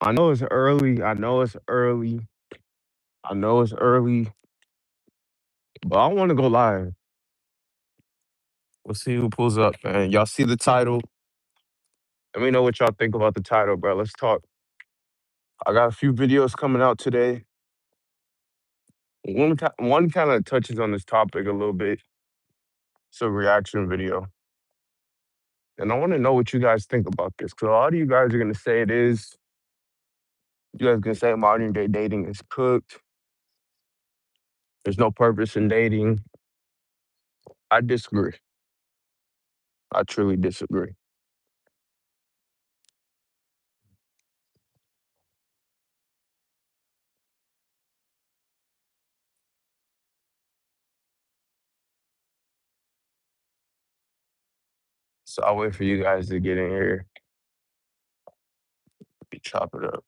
I know it's early. I know it's early. I know it's early, but I want to go live. We'll see who pulls up, man. Y'all see the title? Let me know what y'all think about the title, bro. Let's talk. I got a few videos coming out today. One kind of touches on this topic a little bit. It's a reaction video. And I want to know what you guys think about this. Because a lot of you guys are going to say it is. You guys going to say modern day dating is cooked. There's no purpose in dating. I disagree. I truly disagree. So I'll wait for you guys to get in here. Chop it up.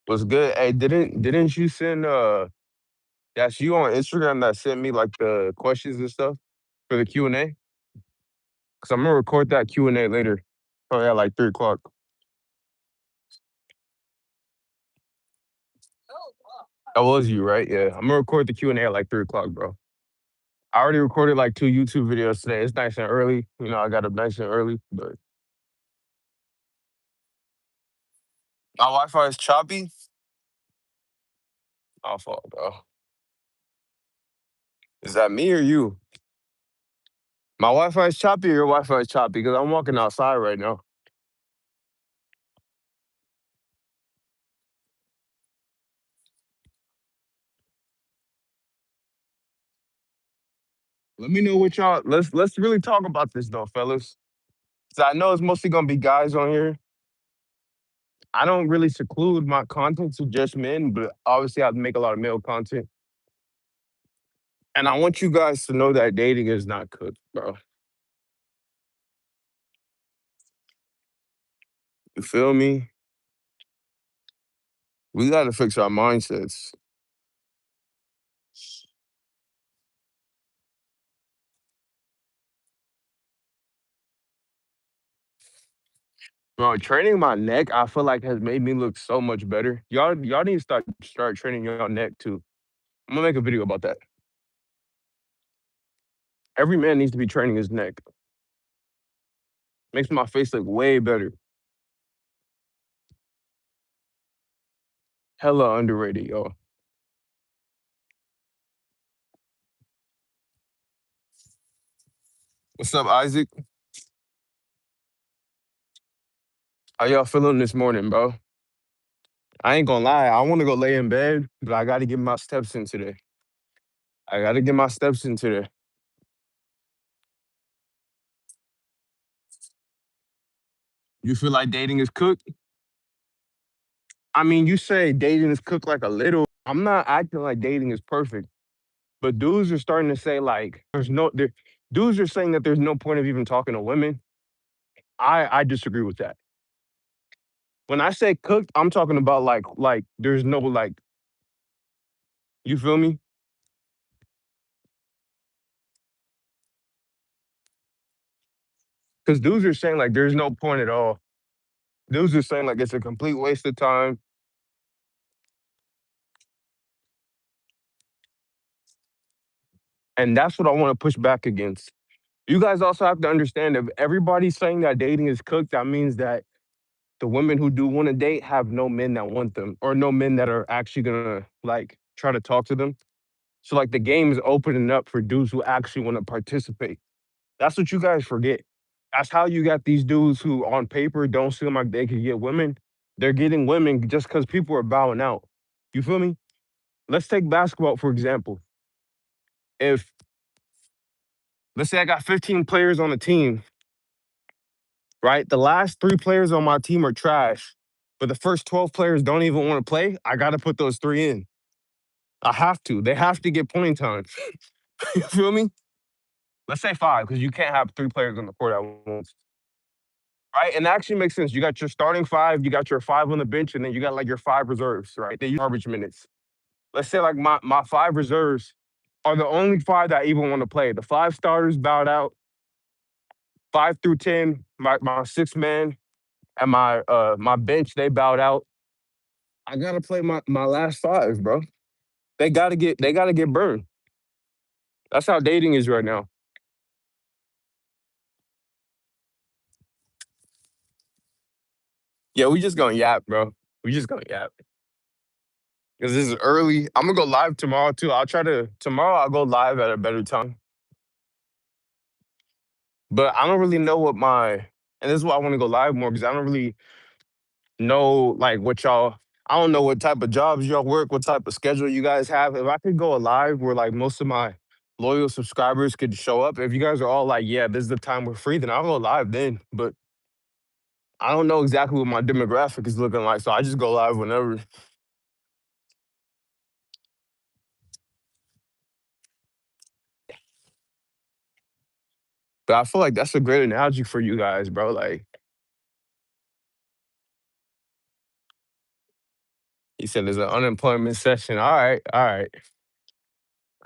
What's good? Hey, didn't you send that's you on Instagram that sent me like the questions and stuff for the Q&A? Cause I'm gonna record that Q&A later. Probably at like 3 o'clock. That was you, right? Yeah. I'm gonna record the Q&A at like 3 o'clock, bro. I already recorded like 2 YouTube videos today. It's nice and early. You know, I got up nice and early, but my Wi-Fi is choppy. My fault, bro. Is that me or you? My Wi-Fi is choppy or your Wi-Fi is choppy? Because I'm walking outside right now. Let me know what y'all. Let's really talk about this though, fellas. So I know it's mostly gonna be guys on here. I don't really seclude my content to just men, but obviously I make a lot of male content. And I want you guys to know that dating is not cooked, bro. You feel me? We gotta fix our mindsets. Bro, training my neck, I feel like has made me look so much better. Y'all need to start training your neck too. I'm gonna make a video about that. Every man needs to be training his neck. Makes my face look way better. Hella underrated, yo. What's up, Isaac? How y'all feeling this morning, bro? I ain't gonna lie, I wanna go lay in bed, but I gotta get my steps in today. I gotta get my steps in today. You feel like dating is cooked? I mean, you say dating is cooked like a little. I'm not acting like dating is perfect, but dudes are starting to say like dudes are saying that there's no point of even talking to women. I disagree with that. When I say cooked, I'm talking about like there's no like you feel me? Because dudes are saying like there's no point at all. Dudes are saying like it's a complete waste of time. And that's what I want to push back against. You guys also have to understand if everybody's saying that dating is cooked, that means that the women who do want to date have no men that want them or no men that are actually gonna like try to talk to them. So like the game is opening up for dudes who actually want to participate. That's what you guys forget. That's how you got these dudes who on paper don't seem like they could get women. They're getting women just because people are bowing out. You feel me? Let's take basketball for example. If let's say I got 15 players on the team, right? The last 3 players on my team are trash, but the first 12 players don't even want to play. I got to put those 3 in. I have to. They have to get playing time. You feel me? Let's say 5, because you can't have 3 players on the court at once. right? And it actually makes sense. You got your starting five, you got your five on the bench, and then you got like your five reserves, right? They use garbage minutes. Let's say like my five reserves are the only five that I even want to play. The five starters bowed out, 5 through 10, my six man and my bench, they bowed out. I gotta play my last five, bro. They gotta get burned. That's how dating is right now. Yeah, we just gonna yap, bro. We just gonna yap. Because this is early. I'm gonna go live tomorrow too. I'll try to tomorrow I'll go live at a better time. But I don't really know what my and this is why I want to go live more because I don't really know like what y'all I don't know what type of jobs y'all work, what type of schedule you guys have. If I could go live where like most of my loyal subscribers could show up, if you guys are all like, yeah, this is the time we're free, then I'll go live then. But I don't know exactly what my demographic is looking like, so I just go live whenever. But I feel like that's a great analogy for you guys, bro. Like he said, there's an unemployment session. All right, all right.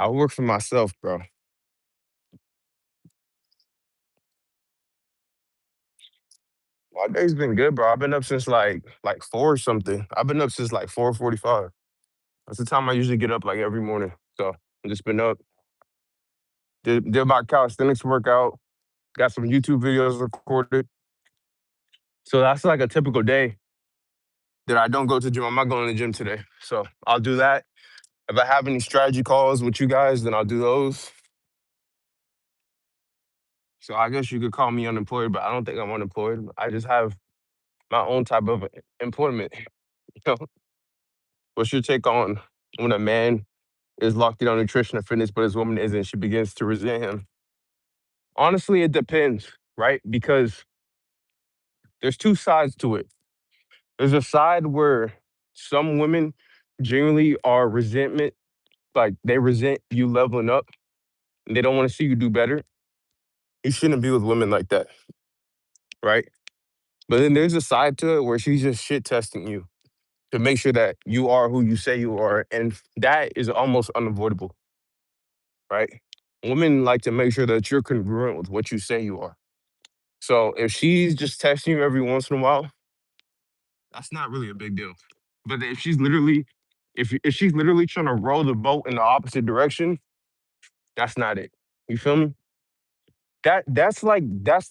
I work for myself, bro. My day's been good, bro. I've been up since like four or something. I've been up since like 4:45. That's the time I usually get up like every morning. So I just been up, did my calisthenics workout, got some YouTube videos recorded. So that's like a typical day that I don't go to the gym. I'm not going to the gym today. So I'll do that. If I have any strategy calls with you guys, then I'll do those. So I guess you could call me unemployed, but I don't think I'm unemployed. I just have my own type of employment. You know, what's your take on when a man is locked in on nutrition or fitness, but his woman isn't? She begins to resent him. Honestly, it depends, right? Because there's two sides to it. There's a side where some women genuinely are resentment, like they resent you leveling up and they don't want to see you do better. You shouldn't be with women like that, right? But then there's a side to it where she's just shit testing you to make sure that you are who you say you are. And that is almost unavoidable, right? Women like to make sure that you're congruent with what you say you are. So if she's just testing you every once in a while, that's not really a big deal. But if she's literally trying to row the boat in the opposite direction, that's not it. You feel me? That's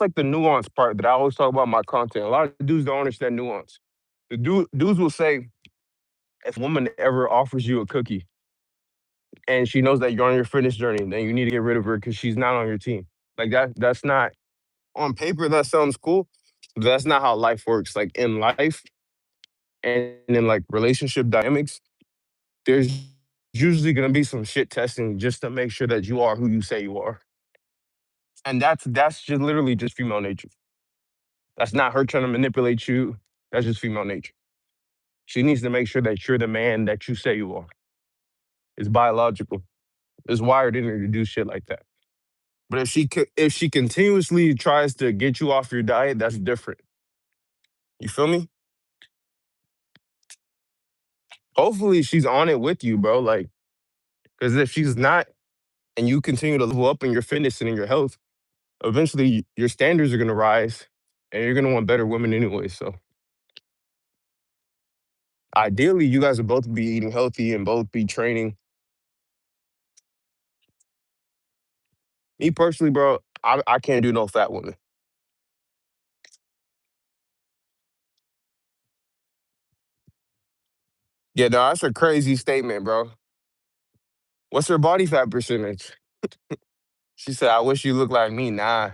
like the nuance part that I always talk about in my content. A lot of dudes don't understand nuance. Dudes will say if a woman ever offers you a cookie and she knows that you're on your fitness journey, then you need to get rid of her because she's not on your team. Like that's not on paper. That sounds cool. But that's not how life works. Like in life and in like relationship dynamics, there's usually gonna be some shit testing just to make sure that you are who you say you are. And that's just literally just female nature. That's not her trying to manipulate you. That's just female nature. She needs to make sure that you're the man that you say you are. It's biological. It's wired in her to do shit like that. But if she continuously tries to get you off your diet, that's different. You feel me? Hopefully she's on it with you, bro. Like, because if she's not, and you continue to level up in your fitness and in your health, eventually your standards are gonna rise, and you're gonna want better women anyway. So ideally, you guys will both be eating healthy and both be training. Me personally, bro, I can't do no fat women. Yeah, no, that's a crazy statement, bro. What's her body fat percentage? She said, "I wish you looked like me." Nah,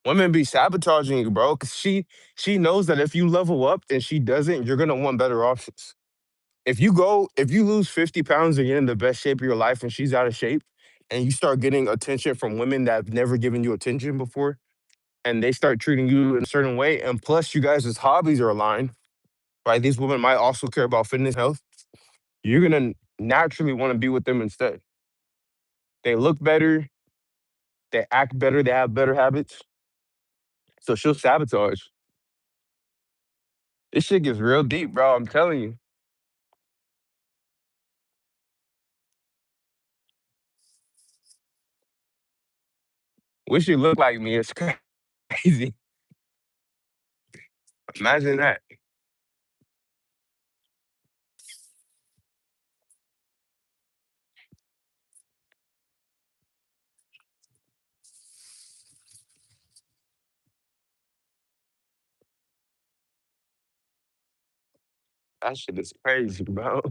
women be sabotaging you, bro, because she knows that if you level up and she doesn't, you're gonna want better options. If you lose 50 pounds and you're in the best shape of your life and she's out of shape, and you start getting attention from women that have never given you attention before, and they start treating you in a certain way, and plus you guys' hobbies are aligned, right? These women might also care about fitness health. You're gonna naturally want to be with them instead. They look better, they act better, they have better habits. So she'll sabotage. This shit gets real deep, bro. I'm telling you. Wish you looked like me. It's crazy. Imagine that. That shit is crazy, bro.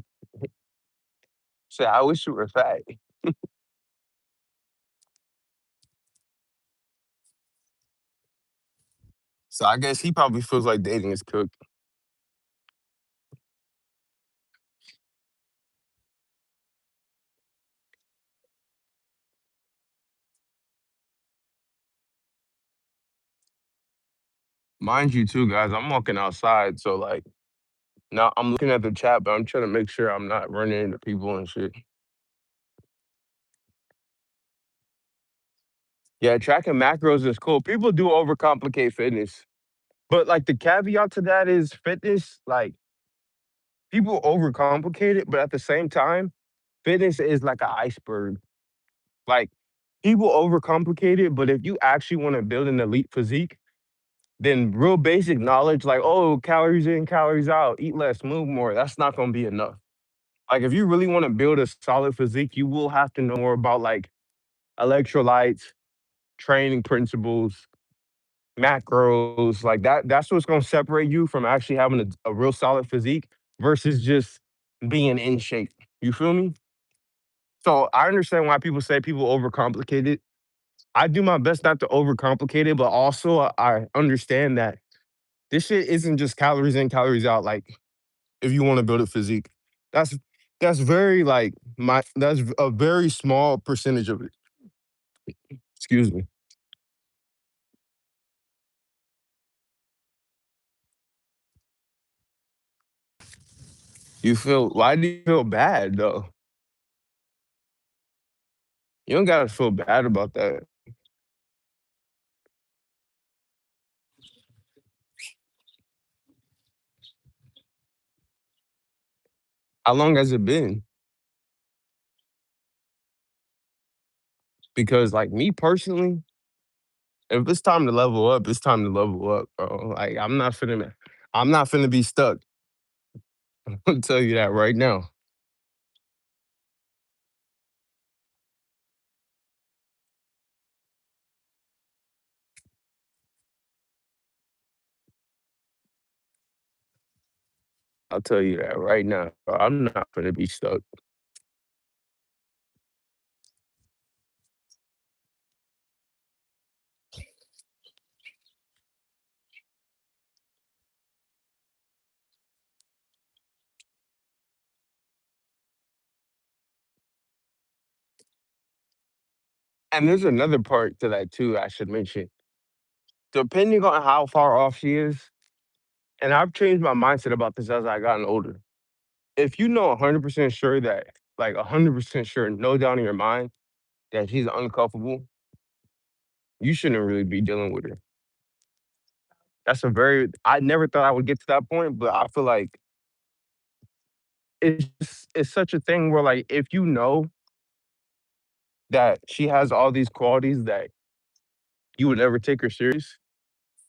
Shit, I wish you were fat. So I guess he probably feels like dating is cooked. Mind you, too, guys. I'm walking outside, so like now I'm looking at the chat, but I'm trying to make sure I'm not running into people and shit. Yeah, tracking macros is cool. People do overcomplicate fitness, but like the caveat to that is fitness. Like people overcomplicate it, but at the same time, fitness is like an iceberg. Like people overcomplicate it, but if you actually want to build an elite physique, then real basic knowledge like, oh, calories in, calories out, eat less, move more, that's not gonna be enough. Like if you really want to build a solid physique, you will have to know more about like electrolytes, training principles, macros, like that's what's gonna separate you from actually having a real solid physique versus just being in shape. You feel me? So I understand why people say people overcomplicate it. I do my best not to overcomplicate it, but also I understand that this shit isn't just calories in, calories out. Like if you want to build a physique, that's that's very like that's a very small percentage of it. Excuse me. You feel why do you feel bad though? You don't gotta feel bad about that. How long has it been? Because like me personally, if it's time to level up, it's time to level up, bro. Like I'm not finna be stuck. I'll tell you that right now. I'll tell you that right now. Bro. I'm not gonna be stuck. And there's another part to that too, I should mention. Depending on how far off she is, and I've changed my mindset about this as I gotten older. If you know 100% sure that, like 100% sure, no doubt in your mind that she's uncuffable, you shouldn't really be dealing with her. That's a very, I never thought I would get to that point, but I feel like it's such a thing where like if you know that she has all these qualities that you would never take her serious,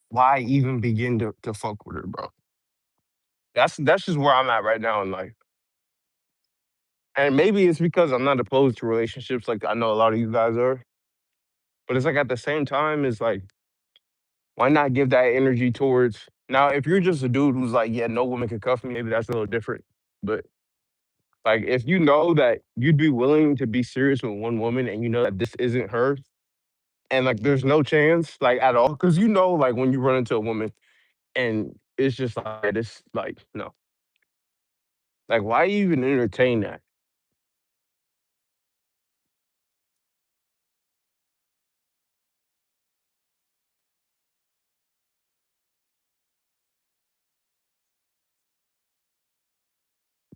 why even begin to fuck with her, bro? That's just where I'm at right now in life. And maybe it's because I'm not opposed to relationships like I know a lot of you guys are. But it's like at the same time, it's like, why not give that energy towards now if you're just a dude who's like, yeah, no woman can cuff me, maybe that's a little different. But like if you know that you'd be willing to be serious with one woman and you know that this isn't her, and like there's no chance like at all, because you know like when you run into a woman and it's just like this like no. Like why even entertain that?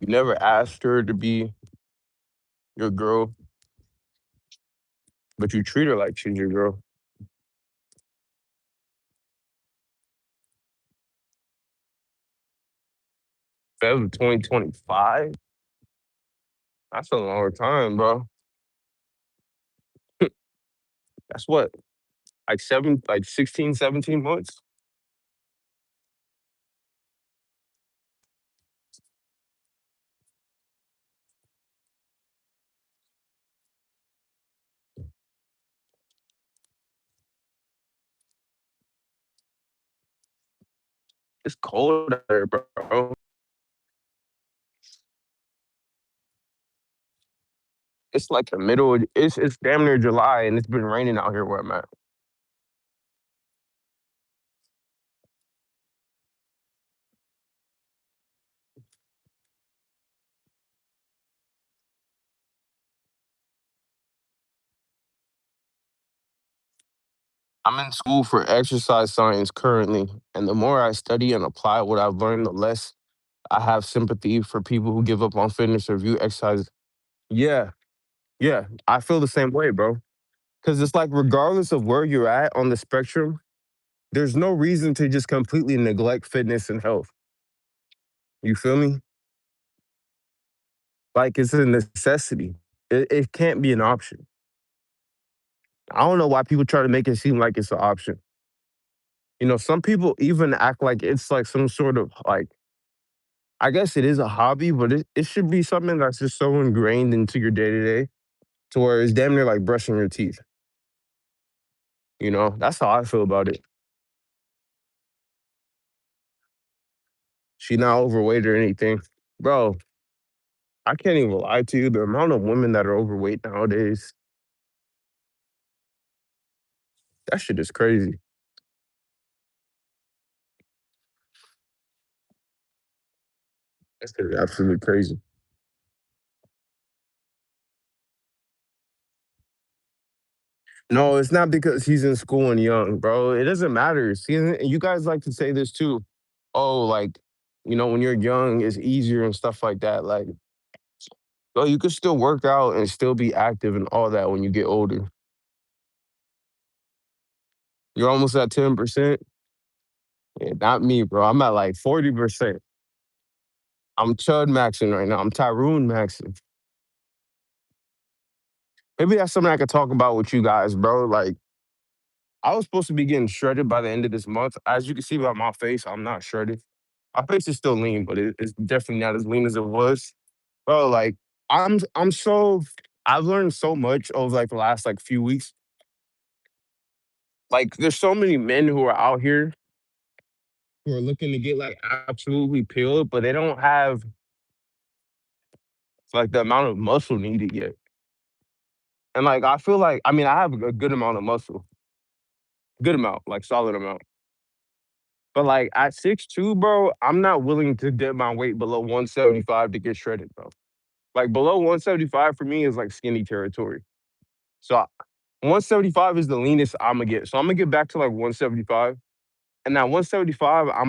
You never asked her to be your girl, but you treat her like she's your girl. Feb 2025. That's a long time, bro. That's what, like 16, 17 months. It's cold out there, bro. It's like the middle. It's damn near July, and it's been raining out here where I'm at. I'm in school for exercise science currently, and the more I study and apply what I've learned, the less I have sympathy for people who give up on fitness or view exercise. Yeah, yeah, I feel the same way, bro. Because it's like, regardless of where you're at on the spectrum, there's no reason to just completely neglect fitness and health. You feel me? Like, it's a necessity. It can't be an option. I don't know why people try to make it seem like it's an option. Some people even act like it's like some sort of like, I guess it is a hobby, but it should be something that's just so ingrained into your day to day to where it's damn near like brushing your teeth. That's how I feel about it. She not overweight or anything. Bro, I can't even lie to you. The amount of women that are overweight nowadays, that shit is crazy. That shit is absolutely crazy. No, it's not because he's in school and young, bro. It doesn't matter. See, and you guys like to say this too. Oh, like, when you're young, it's easier and stuff like that. Like, bro, you could still work out and still be active and all that when you get older. You're almost at 10%. Yeah, not me, bro. I'm at like 40%. I'm Chud maxing right now. I'm Tyrone maxing. Maybe that's something I could talk about with you guys, bro. Like, I was supposed to be getting shredded by the end of this month. As you can see by my face, I'm not shredded. My face is still lean, but it's definitely not as lean as it was. Bro, like, I'm so I've learned so much over like the last like few weeks. Like, there's so many men who are out here who are looking to get like absolutely peeled, but they don't have like the amount of muscle needed yet. And like, I feel like, I mean, I have a good amount of muscle, good amount, like solid amount. But like at 6'2", bro, I'm not willing to dip my weight below 175 to get shredded, bro. Like, below 175 for me is like skinny territory. So 175 is the leanest I'm gonna get. So I'm gonna get back to like 175. And now 175, I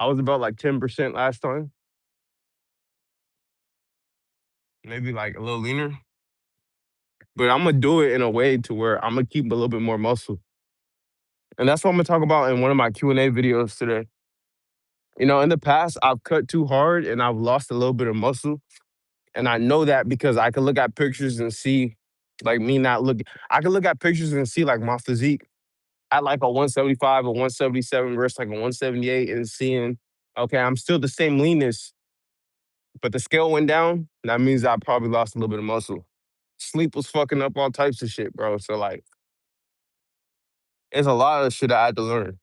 was about like 10% last time, maybe like a little leaner. But I'm gonna do it in a way to where I'm gonna keep a little bit more muscle. And that's what I'm gonna talk about in one of my Q&A videos today. In the past, I've cut too hard and I've lost a little bit of muscle. And I know that because I can look at pictures and see like me not looking. I can look at pictures and see like my physique at like a 175 or 177 versus like a 178 and seeing, okay, I'm still the same leanness, but the scale went down. That means I probably lost a little bit of muscle. Sleep was fucking up all types of shit, bro. So like, it's a lot of shit I had to learn.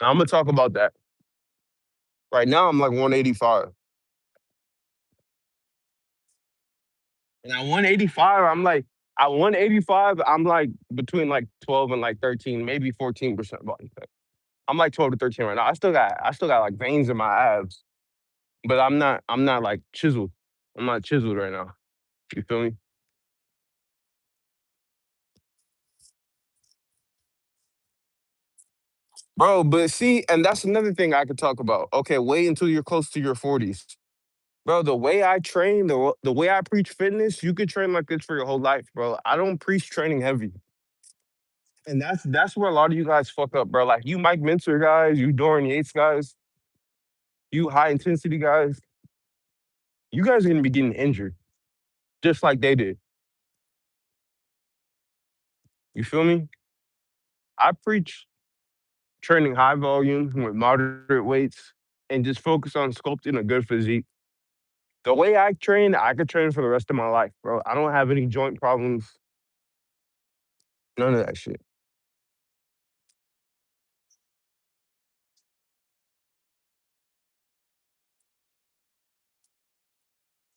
I'm gonna talk about that. Right now, I'm like 185. And at 185, at 185, I'm like between like 12 and like 13, maybe 14% body fat. I'm like 12 to 13 right now. I still got like veins in my abs, but I'm not like chiseled. I'm not chiseled right now. You feel me? Bro, but see, and that's another thing I could talk about. Okay, wait until you're close to your 40s. Bro, the way I train, the way I preach fitness, you could train like this for your whole life, bro. I don't preach training heavy. And that's where a lot of you guys fuck up, bro. Like, you Mike Minter guys, you Dorian Yates guys, You high intensity guys, you guys are gonna be getting injured just like they did. You feel me? I preach training high volume with moderate weights and just focus on sculpting a good physique. The way I train, I could train for the rest of my life, bro. I don't have any joint problems, none of that shit.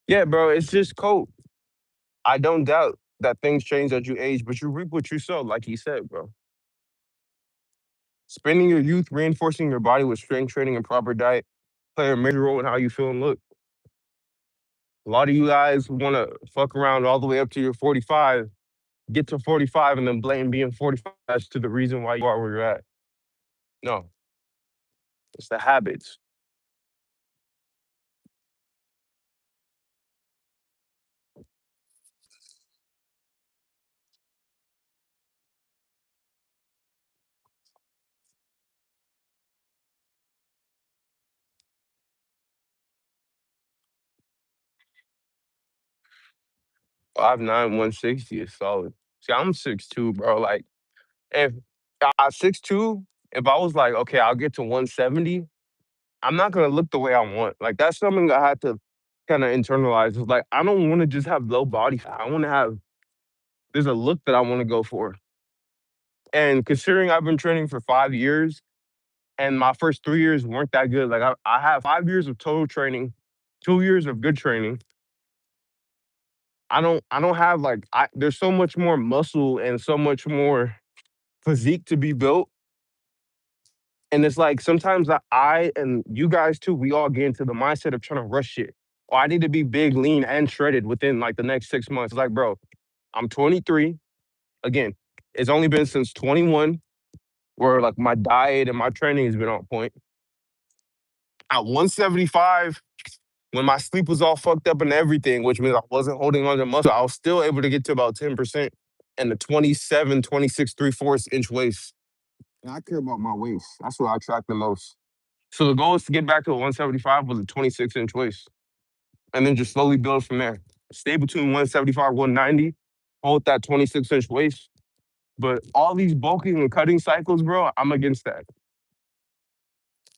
Yeah, bro, it's just cold. I don't doubt that things change as you age, but you reap what you sow, like he said, bro. Spending your youth reinforcing your body with strength training and proper diet play a major role in how you feel and look. A lot of you guys want to fuck around all the way up to your 45, get to 45, and then blame being 45 as to the reason why you are where you're at. No, it's the habits. 5'9", 160 is solid. See, I'm 6'2", bro. Like, if 6'2", if I was like, okay, I'll get to 170, I'm not gonna look the way I want. Like, that's something I had to kind of internalize. It's like, I don't want to just have low body fat. I want to have, there's a look that I want to go for. And considering I've been training for 5 years and my first 3 years weren't that good, like, I have 5 years of total training, 2 years of good training. I don't have like, there's so much more muscle and so much more physique to be built. And it's like sometimes I and you guys too, we all get into the mindset of trying to rush shit. Oh, I need to be big, lean, and shredded within like the next 6 months. It's like, bro, I'm 23. Again, it's only been since 21 where like my diet and my training has been on point. At 175, when my sleep was all fucked up and everything, which means I wasn't holding on to muscle, I was still able to get to about 10% and the 27, 26, 3/4 inch waist. And I care about my waist. That's what I track the most. So the goal is to get back to a 175 with a 26-inch waist and then just slowly build from there. Stay between 175, 190, hold that 26-inch waist. But all these bulking and cutting cycles, bro, I'm against that.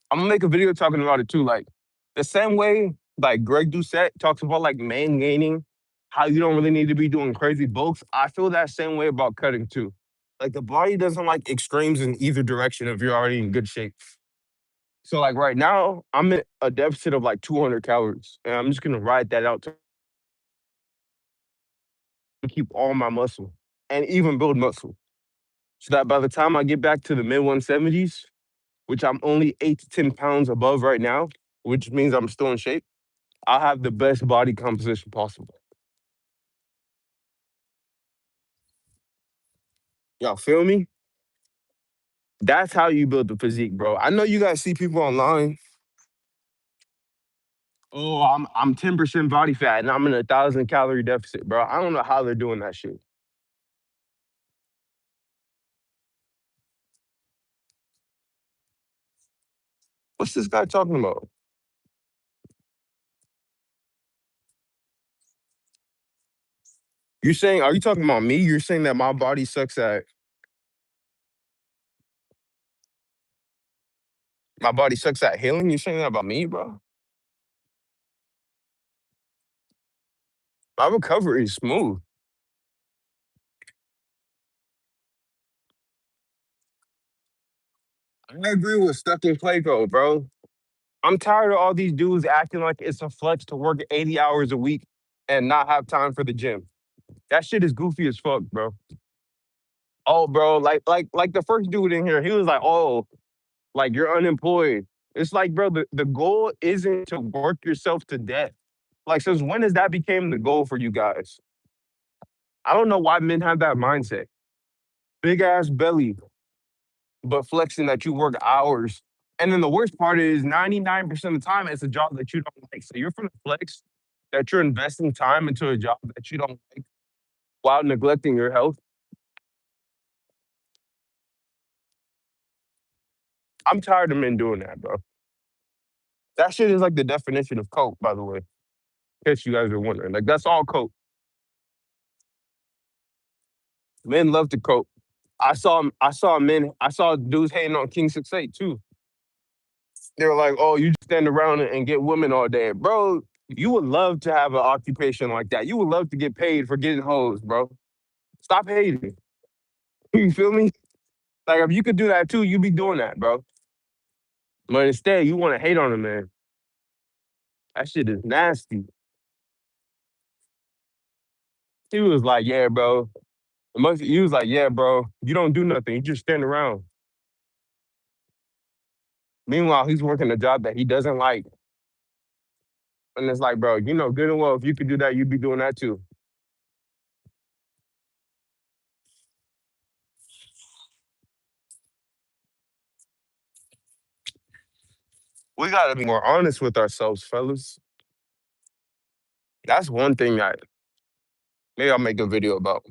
I'm gonna make a video talking about it too. Like the same way like Greg Doucette talks about like man gaining, how you don't really need to be doing crazy bulks. I feel that same way about cutting too. Like the body doesn't like extremes in either direction if you're already in good shape. So like right now, I'm in a deficit of like 200 calories, and I'm just gonna ride that out to keep all my muscle and even build muscle, so that by the time I get back to the mid 170s, which I'm only 8 to 10 pounds above right now, which means I'm still in shape, I'll have the best body composition possible. Y'all feel me? That's how you build the physique, bro. I know you guys see people online. Oh, I'm 10% body fat and I'm in 1,000 calorie deficit, bro. I don't know how they're doing that shit. What's this guy talking about? You're saying, are you talking about me? You're saying that my body sucks at my body sucks at healing? You're saying that about me, bro? My recovery is smooth. I agree with Stephen Clayco, bro. I'm tired of all these dudes acting like it's a flex to work 80 hours a week and not have time for the gym. That shit is goofy as fuck, bro. Oh, bro, like the first dude in here, he was like, "Oh, like you're unemployed." It's like, bro, the goal isn't to work yourself to death. Like, since when has that became the goal for you guys? I don't know why men have that mindset. Big ass belly, but flexing that you work hours. And then the worst part is 99% of the time it's a job that you don't like. So you're from the flex that you're investing time into a job that you don't like while neglecting your health. I'm tired of men doing that, bro. That shit is like the definition of coke, by the way. In case you guys are wondering. Like that's all coke. Men love to coke. I saw dudes hating on King 6 8 too. They were like, "Oh, you just stand around and get women all day, bro." You would love to have an occupation like that. You would love to get paid for getting hoes, bro. Stop hating. You feel me? Like if you could do that too, you'd be doing that, bro. But instead, you want to hate on a man. That shit is nasty. He was like, "Yeah, bro." He was like, "Yeah, bro. You don't do nothing. You just stand around." Meanwhile, he's working a job that he doesn't like, and it's like, bro, you know good and well if you could do that, you'd be doing that too. We gotta be more honest with ourselves, fellas. That's one thing that maybe I'll make a video about.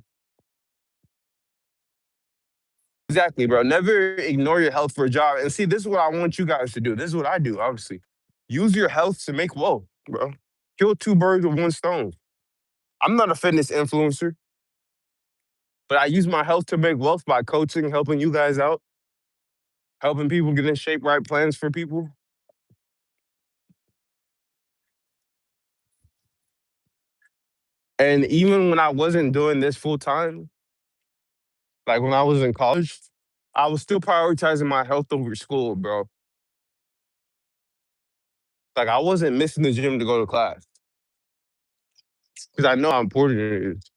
Exactly, bro. Never ignore your health for a job. And see, this is what I want you guys to do. This is what I do, obviously. Use your health to make wealth, bro. Kill two birds with one stone. I'm not a fitness influencer, but I use my health to make wealth by coaching, helping you guys out, helping people get in shape, right plans for people. And even when I wasn't doing this full time, like when I was in college, I was still prioritizing my health over school, bro. Like I wasn't missing the gym to go to class because I know how important it is.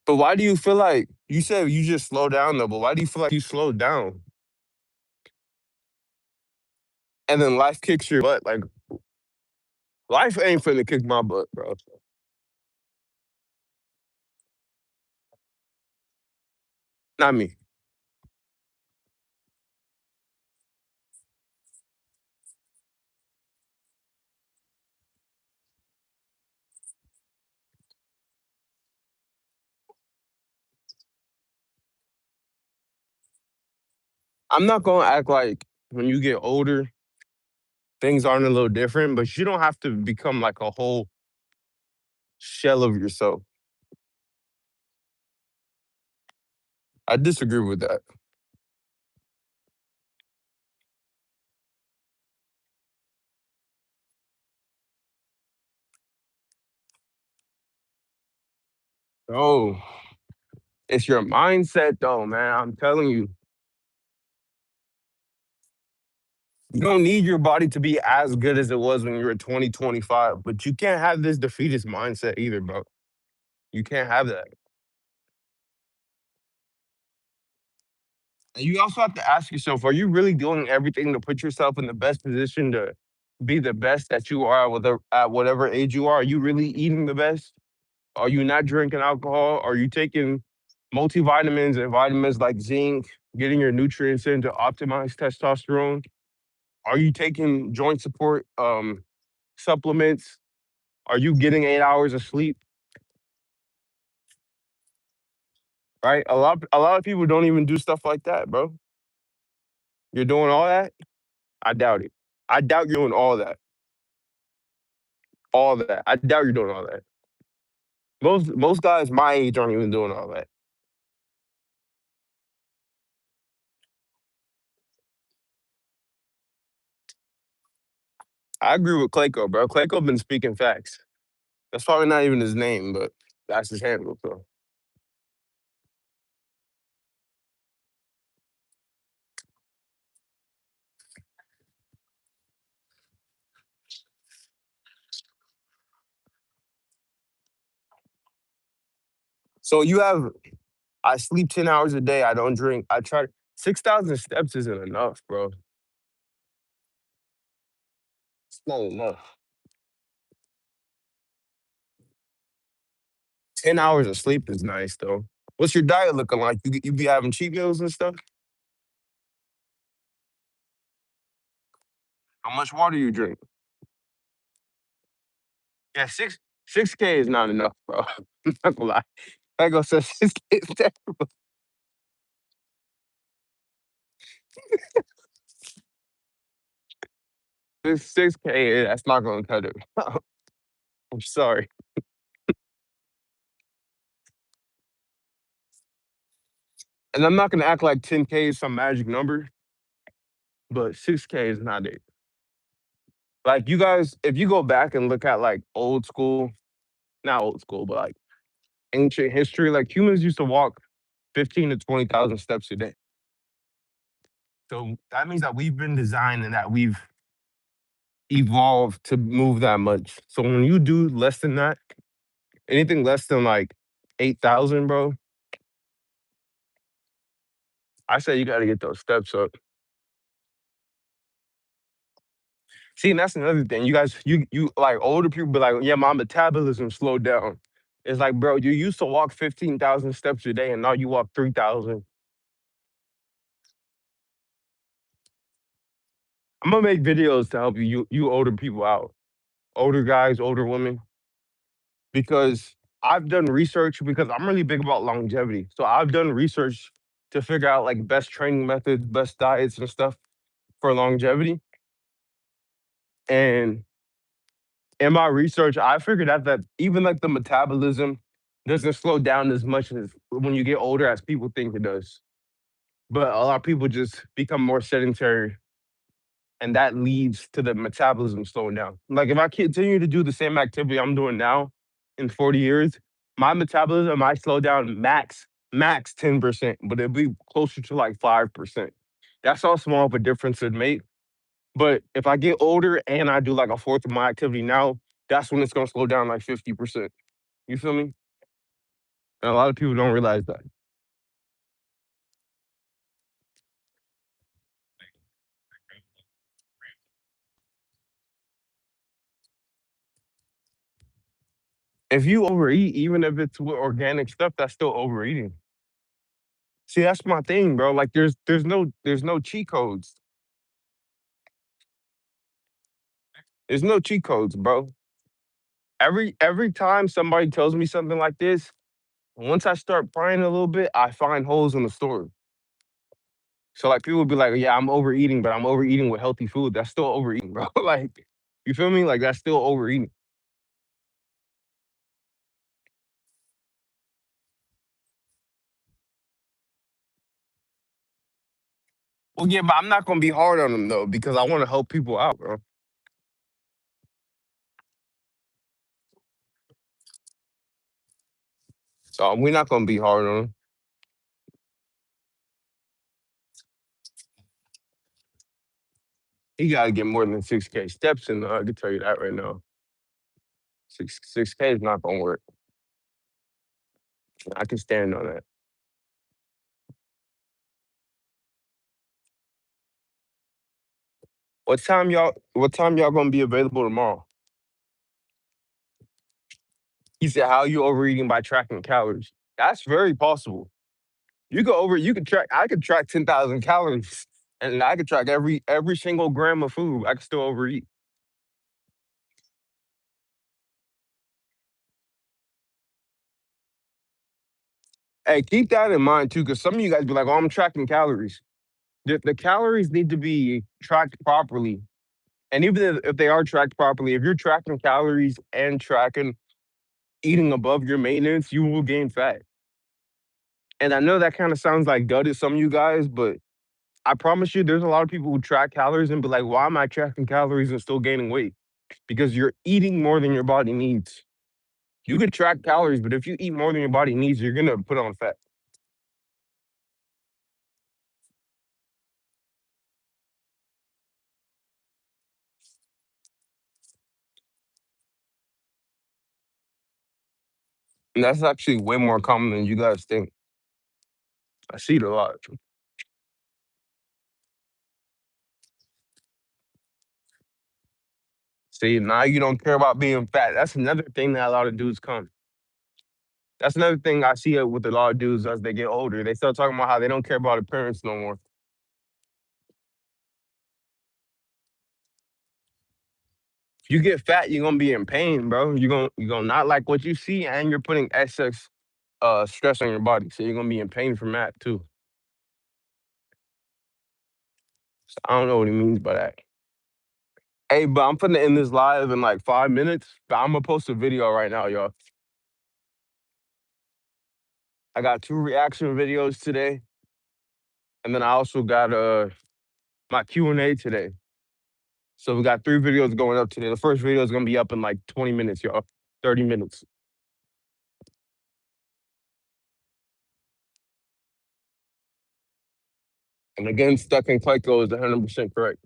But why do you feel like you said you just slow down though? But why do you feel like you slowed down and then life kicks your butt? Like life ain't finna kick my butt, bro. Not me. I'm not gonna act like when you get older things aren't a little different, but you don't have to become like a whole shell of yourself. I disagree with that. Oh, it's your mindset though, man. I'm telling you, you don't need your body to be as good as it was when you were 2025, but you can't have this defeatist mindset either, bro. You can't have that. And you also have to ask yourself, are you really doing everything to put yourself in the best position to be the best that you are at whatever age you are? Are you really eating the best? Are you not drinking alcohol? Are you taking multivitamins and vitamins like zinc, getting your nutrients in to optimize testosterone? Are you taking joint support supplements? Are you getting 8 hours of sleep? Right? A lot of people don't even do stuff like that, bro. You're doing all that? I doubt it. I doubt you're doing all that. All that. I doubt you're doing all that. Most guys my age aren't even doing all that. I agree with Clayco, bro. Clayco been speaking facts. That's probably not even his name, but that's his handle. So you have I sleep 10 hours a day. I don't drink. I try 6,000 steps isn't enough, bro. It's not enough. 10 hours of sleep is nice though. What's your diet looking like? You be having cheat meals and stuff? How much water you drink? Yeah, 6K is not enough, bro. I'm not gonna lie. I go say 6K is terrible. 6K, that's not gonna cut it. I'm sorry. And I'm not gonna act like 10K is some magic number, but 6K is not it. Like you guys, if you go back and look at like old school, not old school, but like ancient history, like humans used to walk 15 to 20,000 steps a day. So that means that we've been designed and that we've evolved to move that much. So when you do less than that, anything less than like 8,000, bro, I say you got to get those steps up. See, and that's another thing. You guys, you like older people be like, yeah, my metabolism slowed down. It's like, bro, you used to walk 15,000 steps a day and now you walk 3,000. I'm gonna make videos to help you older people out, older guys, older women, because I've done research because I'm really big about longevity. So I've done research to figure out like best training methods, best diets and stuff for longevity. And in my research, I figured out that even like the metabolism doesn't slow down as much as when you get older as people think it does. But a lot of people just become more sedentary and that leads to the metabolism slowing down. Like if I continue to do the same activity I'm doing now in 40 years, my metabolism might slow down max 10%, but it'll be closer to like 5%. That's how small of a difference it make. But if I get older and I do like a fourth of my activity now, that's when it's gonna slow down like 50%. You feel me? And a lot of people don't realize that. If you overeat, even if it's with organic stuff, that's still overeating. See, that's my thing, bro. Like there's no cheat codes. There's no cheat codes, bro. Every time somebody tells me something like this, once I start prying a little bit, I find holes in the story. So like people will be like, "Yeah, I'm overeating, but I'm overeating with healthy food." That's still overeating, bro. Like, you feel me? Like that's still overeating. Well, yeah, but I'm not gonna be hard on them though because I want to help people out, bro. So we're not gonna be hard on them. He gotta get more than 6K steps in. I can tell you that right now. Six K is not gonna work. I can stand on that. What time y'all gonna be available tomorrow? He said, "How you overeating by tracking calories?" That's very possible. You could track. I could track 10,000 calories, and I could track every single gram of food. I could still overeat. Hey, keep that in mind too, because some of you guys be like, "Oh, I'm tracking calories." The calories need to be tracked properly, and even if they are tracked properly, if you're tracking calories and tracking eating above your maintenance, you will gain fat. And I know that kind of sounds like gut to some of you guys, but I promise you, there's a lot of people who track calories and be like, "Why am I tracking calories and still gaining weight?" Because you're eating more than your body needs. You could track calories, but if you eat more than your body needs, you're gonna put on fat. And that's actually way more common than you guys think. I see it a lot. See, now you don't care about being fat. That's another thing that a lot of dudes come. That's another thing I see it with a lot of dudes as they get older. They start talking about how they don't care about appearance no more. you get fat, you're gonna be in pain, bro. You're gonna not like what you see, and you're putting excess stress on your body. So you're gonna be in pain from that too. So I don't know what he means by that. Hey, but I'm finna end this live in like 5 minutes. But I'm gonna post a video right now, y'all. I got two reaction videos today, and then I also got my Q&A today. So we got three videos going up today. The first video is gonna be up in like 20 minutes, y'all. 30 minutes. And again, stuck in Clyco is 100% correct.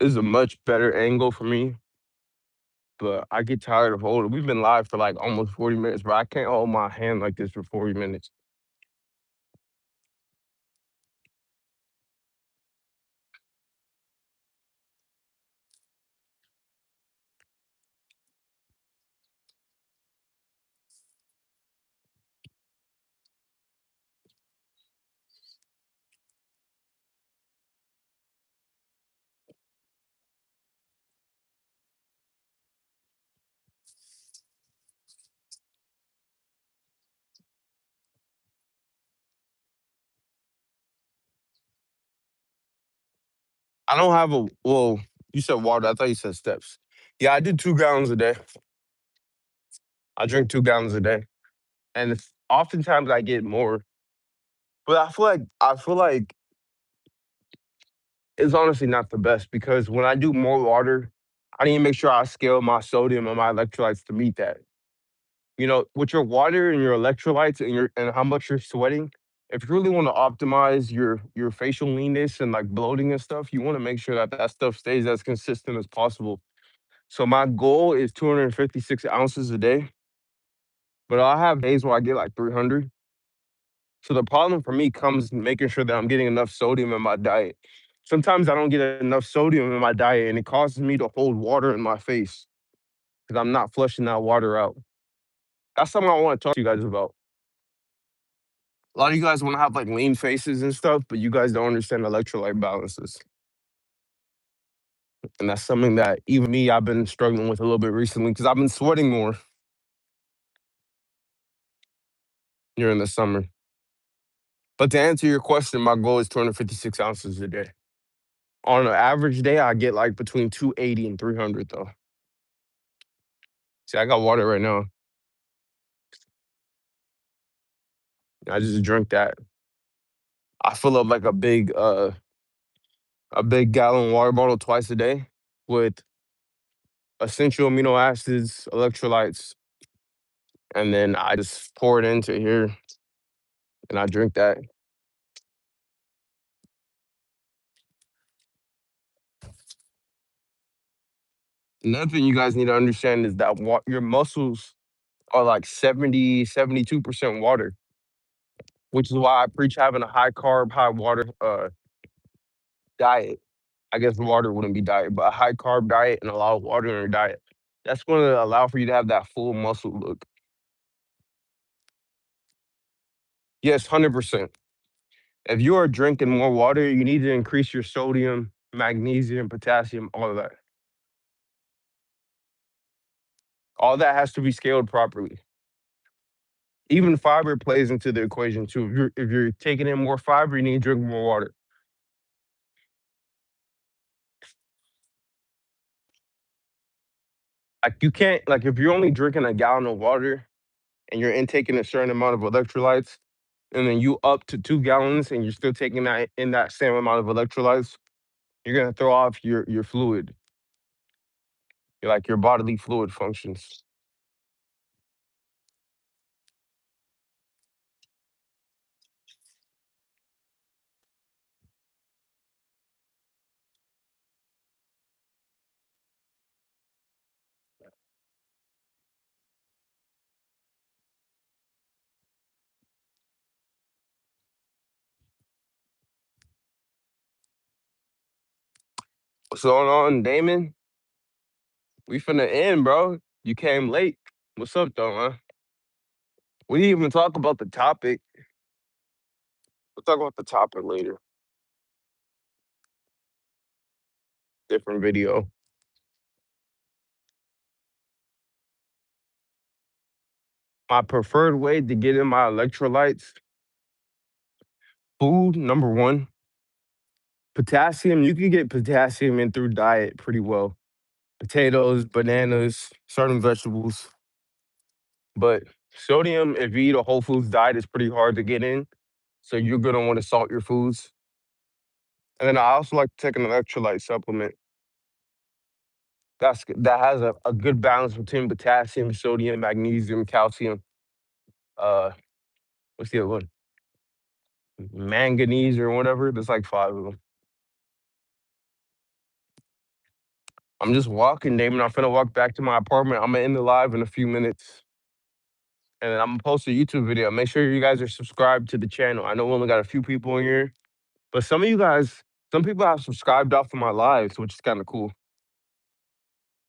This is a much better angle for me, but I get tired of holding. We've been live for like almost 40 minutes, but I can't hold my hand like this for 40 minutes. I don't have a, well, you said water. I thought you said steps. Yeah, I do 2 gallons a day. I drink 2 gallons a day. And oftentimes I get more. But I feel like it's honestly not the best because when I do more water, I need to make sure I scale my sodium and my electrolytes to meet that. With your water and your electrolytes and how much you're sweating, if you really want to optimize your facial leanness and like bloating and stuff, you want to make sure that that stuff stays as consistent as possible. So my goal is 256 ounces a day, but I'll have days where I get like 300. So the problem for me comes making sure that I'm getting enough sodium in my diet. Sometimes I don't get enough sodium in my diet, and it causes me to hold water in my face because I'm not flushing that water out. That's something I want to talk to you guys about. A lot of you guys want to have like lean faces and stuff, but you guys don't understand electrolyte balances. And that's something that even me, I've been struggling with a little bit recently because I've been sweating more during the summer. But to answer your question, my goal is 256 ounces a day. On an average day, I get like between 280 and 300 though. See, I got water right now. I just drink that. I fill up like a big gallon water bottle twice a day with essential amino acids, electrolytes, and then I just pour it into here and I drink that. Another thing you guys need to understand is that your muscles are like 70, 72% water, which is why I preach having a high carb, high water diet. I guess water wouldn't be diet, but a high carb diet and a lot of water in your diet. That's going to allow for you to have that full muscle look. Yes, 100%. If you are drinking more water, you need to increase your sodium, magnesium, potassium, all of that. All that has to be scaled properly. Even fiber plays into the equation too. If you're taking in more fiber, you need to drink more water. Like you can't like if you're only drinking a gallon of water and you're intaking a certain amount of electrolytes, and then you up to 2 gallons and you're still taking that in that same amount of electrolytes, you're gonna throw off your fluid, your bodily fluid functions. What's going on, Damon? We finna end, bro. You came late. What's up, though, man? We didn't even talk about the topic. We'll talk about the topic later. Different video. My preferred way to get in my electrolytes, food, number one. Potassium, you can get potassium in through diet pretty well. Potatoes, bananas, certain vegetables. But sodium, if you eat a whole foods diet, is pretty hard to get in. So you're gonna want to salt your foods. And then I also like to take an electrolyte supplement. That has a good balance between potassium, sodium, magnesium, calcium. Uh, what's the other one? Manganese or whatever. There's like five of them. I'm just walking, Damon. I'm finna walk back to my apartment. I'm gonna end the live in a few minutes. And then I'm gonna post a YouTube video. Make sure you guys are subscribed to the channel. I know we only got a few people in here, but some of you guys, some people have subscribed off of my lives, which is kind of cool.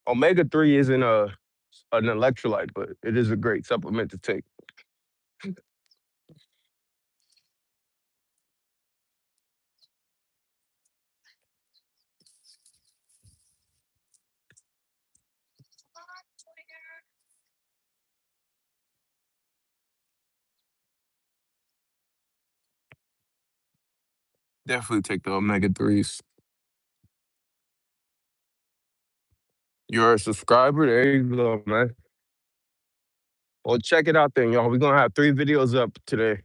Omega 3 isn't an electrolyte, but it is a great supplement to take. Definitely take the omega 3s. You're a subscriber? There you go, man. Well, check it out then, y'all. We're gonna have 3 videos up today.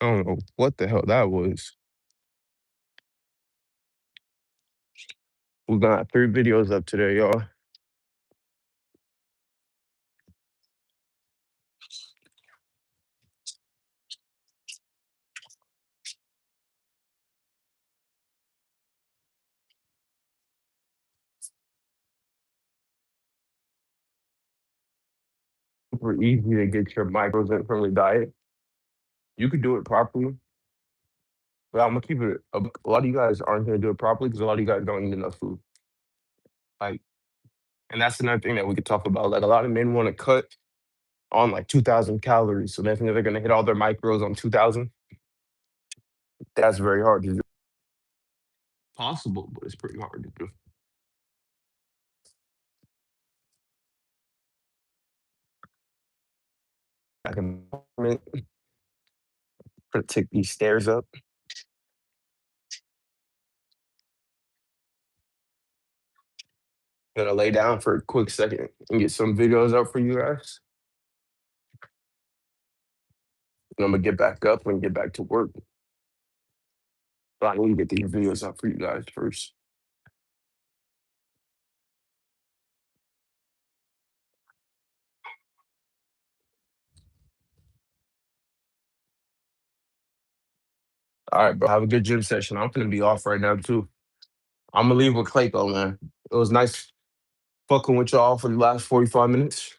I don't know what the hell that was. We're gonna have 3 videos up today, y'all. Super easy to get your micros in from the diet. You could do it properly, but I'm gonna keep it. A lot of you guys aren't gonna do it properly because a lot of you guys don't eat enough food. Like, and that's another thing that we could talk about. Like, a lot of men want to cut on like 2,000 calories, so they think they're gonna hit all their micros on 2,000. That's very hard to do. Possible, but it's pretty hard to do. I can take these stairs up. Gonna lay down for a quick second and get some videos up for you guys. And I'm gonna get back up and get back to work. But I need to get these videos up for you guys first. All right, bro. Have a good gym session. I'm gonna be off right now too. I'm gonna leave with Clayco, man. It was nice fucking with y'all for the last 45 minutes.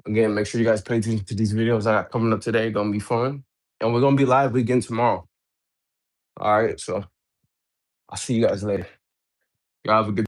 Again, make sure you guys pay attention to these videos I got coming up today. Gonna be fun. And we're gonna be live again tomorrow. All right, so I'll see you guys later. Y'all have a good